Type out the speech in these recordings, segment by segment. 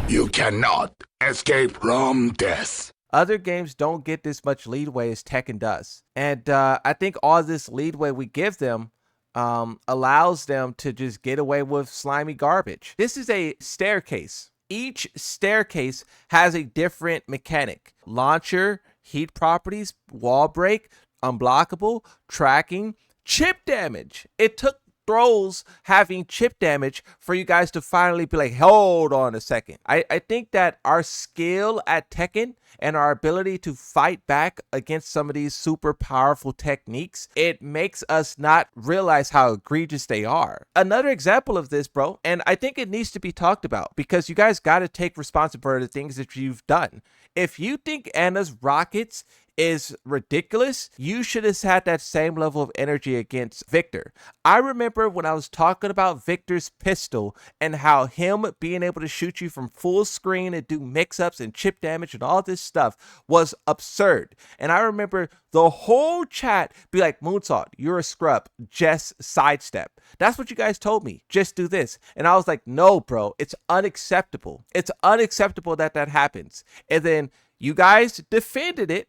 You cannot escape from death. Other games don't get this much leadway as Tekken does. And I think all this leadway we give them allows them to just get away with slimy garbage. This is a staircase. Each staircase has a different mechanic. Launcher, heat properties, wall break, unblockable, tracking, chip damage. It took throws having chip damage for you guys to finally be like, hold on a second. I think that our skill at Tekken and our ability to fight back against some of these super powerful techniques, it makes us not realize how egregious they are. Another example of this, bro, and I think it needs to be talked about because you guys got to take responsibility for the things that you've done. If you think Anna's rockets is ridiculous, you should have had that same level of energy against Victor. I remember when I was talking about Victor's pistol and how him being able to shoot you from full screen and do mix-ups and chip damage and all this stuff was absurd. And I remember the whole chat be like, Moonsault, you're a scrub, just sidestep. That's what you guys told me. Just do this. And I was like, no, bro, it's unacceptable. It's unacceptable that that happens. And then you guys defended it.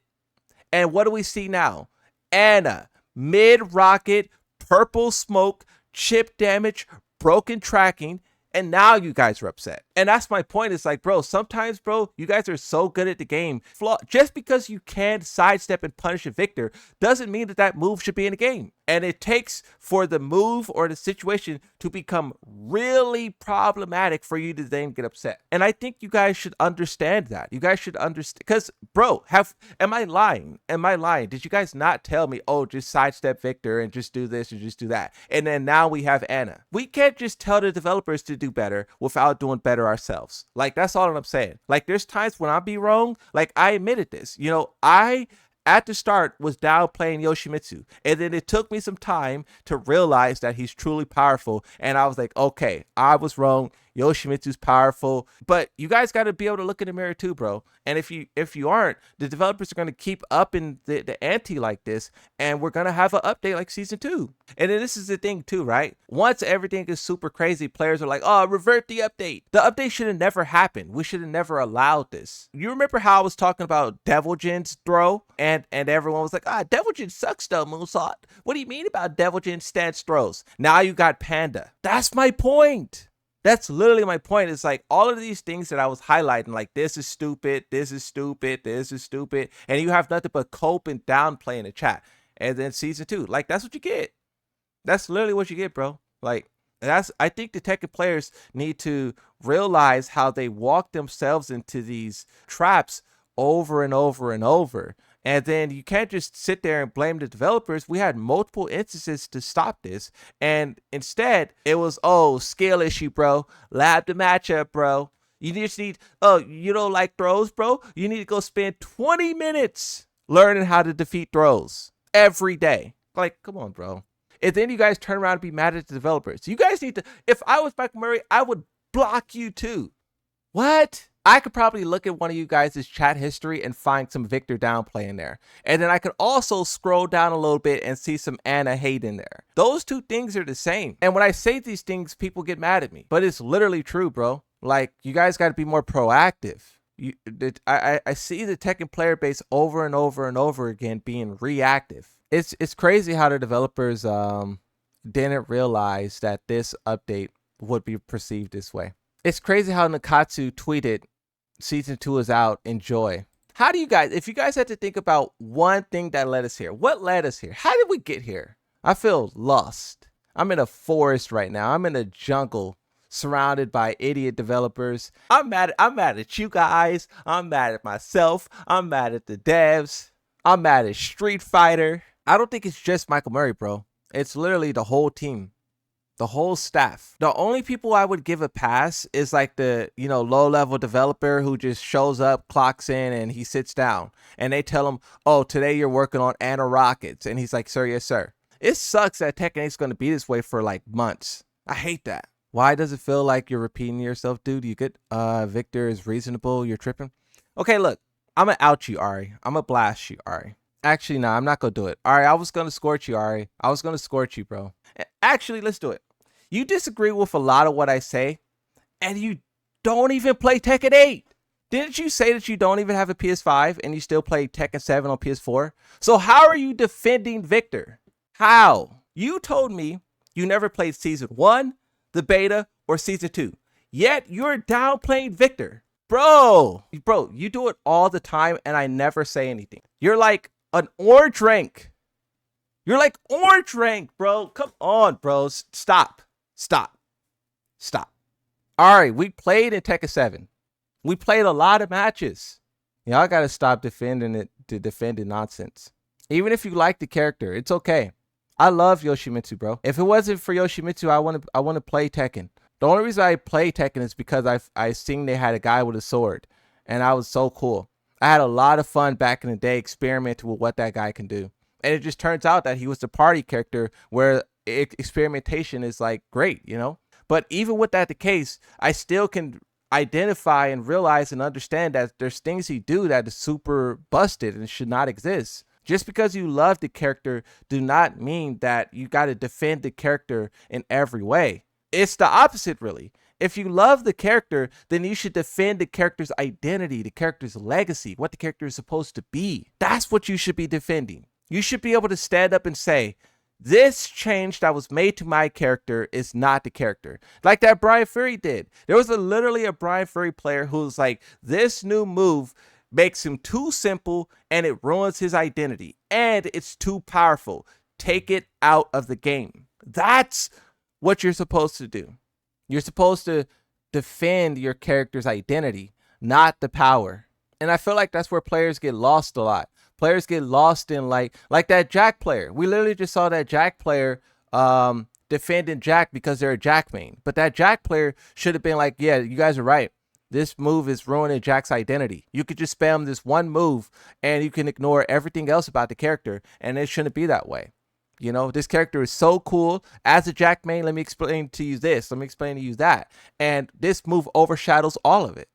And what do we see now? Anna, mid-rocket, purple smoke, chip damage, broken tracking, and now you guys are upset. And that's my point. It's like, bro, sometimes, bro, you guys are so good at the game. Just because you can sidestep and punish a Victor doesn't mean that that move should be in the game. And it takes for the move or the situation to become really problematic for you to then get upset. And I think you guys should understand that. You guys should understand. Because, bro, am I lying? Am I lying? Did you guys not tell me, oh, just sidestep Victor and just do this and just do that? And then now we have Anna. We can't just tell the developers to do better without doing better ourselves. Like, that's all I'm saying. Like, there's times when I be wrong. Like, I admitted this. You know, I at the start was down playing Yoshimitsu, and then it took me some time to realize that he's truly powerful, and I was like, okay, I was wrong. Yoshimitsu's powerful, but you guys got to be able to look in the mirror too, bro. And if you aren't, the developers are going to keep upping the ante like this, and we're going to have an update like season 2. And then this is the thing too, right? Once everything is super crazy, players are like, oh, revert the update. The update should have never happened. We should have never allowed this. You remember how I was talking about Devil Jin's throw, and everyone was like, Devil Jin sucks though, Moonsault. What do you mean about Devil Jin stance throws? Now you got Panda. That's my point. That's literally my point. It's like all of these things that I was highlighting, like this is stupid, this is stupid, this is stupid, and you have nothing but cope and downplay in the chat. And then season 2, like that's what you get. That's literally what you get, bro. Like I think the Tekken players need to realize how they walk themselves into these traps over and over and over. And then you can't just sit there and blame the developers. We had multiple instances to stop this. And instead, it was, oh, skill issue, bro. Lab the matchup, bro. You just need, oh, you don't like throws, bro? You need to go spend 20 minutes learning how to defeat throws every day. Like, come on, bro. And then you guys turn around and be mad at the developers. You guys need to, if I was Michael Murray, I would block you too. What? I could probably look at one of you guys' chat history and find some Victor downplay in there. And then I could also scroll down a little bit and see some Anna hate in there. Those two things are the same. And when I say these things, people get mad at me. But it's literally true, bro. Like, you guys got to be more proactive. I see the Tekken player base over and over and over again being reactive. It's crazy how the developers didn't realize that this update would be perceived this way. It's crazy how Nakatsu tweeted, season 2 is out, enjoy. How do you guys, if you guys had to think about one thing that led us here, what led us here? How did we get here? I feel lost. I'm in a forest right now. I'm in a jungle surrounded by idiot developers. I'm mad at you guys. I'm mad at myself. I'm mad at the devs. I'm mad at Street Fighter. I don't think it's just Michael Murray, bro. It's literally the whole team. The whole staff. The only people I would give a pass is like the, low-level developer who just shows up, clocks in, and he sits down. And they tell him, oh, today you're working on Anna Rockets. And he's like, sir, yes, sir. It sucks that Tekken 8's going to be this way for like months. I hate that. Why does it feel like you're repeating yourself, dude? You get Victor is reasonable. You're tripping. Okay, look. I'm going to out you, Ari. I'm going to blast you, Ari. Actually, no, I'm not going to do it. Ari, I was going to scorch you, Ari. I was going to scorch you, bro. Actually, let's do it. You disagree with a lot of what I say, and you don't even play Tekken 8. Didn't you say that you don't even have a PS5 and you still play Tekken 7 on PS4? So how are you defending Victor? How? You told me you never played Season 1, the beta, or Season 2. Yet you're downplaying Victor. Bro, you do it all the time and I never say anything. You're like an orange rank. You're like orange rank, bro. Come on, bro. Stop. All right, we played in Tekken 7. We played a lot of matches. Y'all gotta stop defending nonsense. Even if you like the character, it's okay. I love Yoshimitsu, bro. If it wasn't for Yoshimitsu, I wanna play Tekken. The only reason I play Tekken is because I seen they had a guy with a sword, and I was so cool. I had a lot of fun back in the day experimenting with what that guy can do. And it just turns out that he was the party character where experimentation is like great, you know? But even with that the case, I still can identify and realize and understand that there's things he do that is super busted and should not exist. Just because you love the character do not mean that you got to defend the character in every way. It's the opposite, really. If you love the character, then you should defend the character's identity, the character's legacy, what the character is supposed to be. That's what you should be defending. You should be able to stand up and say, this change that was made to my character is not the character. Like that Brian Fury did. There was literally a Brian Fury player who was like, this new move makes him too simple and it ruins his identity. And it's too powerful. Take it out of the game. That's what you're supposed to do. You're supposed to defend your character's identity, not the power. And I feel like that's where players get lost a lot. Players get lost in like that Jack player. We literally just saw that Jack player defending Jack because they're a Jack main. But that Jack player should have been like, yeah, you guys are right. This move is ruining Jack's identity. You could just spam this one move and you can ignore everything else about the character. And it shouldn't be that way. You know, this character is so cool. As a Jack main, let me explain to you this. Let me explain to you that. And this move overshadows all of it.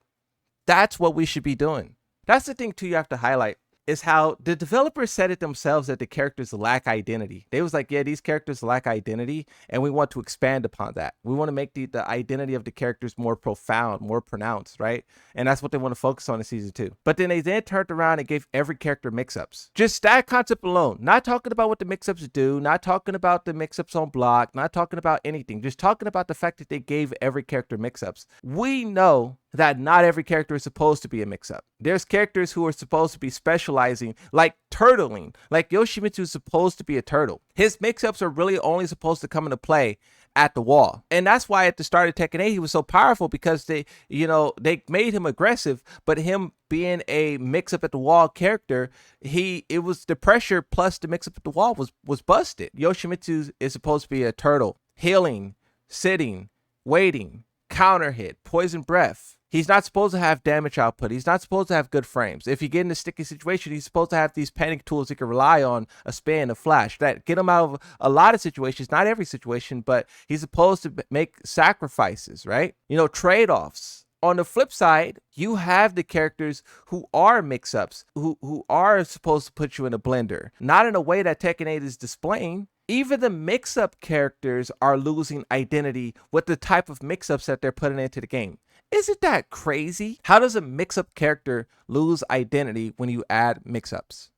That's what we should be doing. That's the thing, too, you have to highlight. Is how the developers said it themselves that the characters lack identity. They was like, yeah, these characters lack identity, and we want to expand upon that. We want to make the identity of the characters more profound, more pronounced, right? And that's what they want to focus on in season 2. But then they turned around and gave every character mix-ups. Just that concept alone. Not talking about what the mix-ups do, not talking about the mix-ups on block, not talking about anything. Just talking about the fact that they gave every character mix-ups. We know that not every character is supposed to be a mix-up. There's characters who are supposed to be specializing, like turtling. Like Yoshimitsu is supposed to be a turtle. His mix-ups are really only supposed to come into play at the wall. And that's why at the start of Tekken 8, he was so powerful because they made him aggressive, but him being a mix-up at the wall character, it was the pressure plus the mix-up at the wall was busted. Yoshimitsu is supposed to be a turtle, healing, sitting, waiting, counter hit, poison breath. He's not supposed to have damage output. He's not supposed to have good frames. If you get in a sticky situation, he's supposed to have these panic tools he can rely on, a spin, a flash, that get him out of a lot of situations, not every situation, but he's supposed to make sacrifices, right? You know, trade-offs. On the flip side, you have the characters who are mix-ups, who are supposed to put you in a blender, not in a way that Tekken 8 is displaying. Even the mix-up characters are losing identity with the type of mix-ups that they're putting into the game. Isn't that crazy? How does a mix-up character lose identity when you add mix-ups?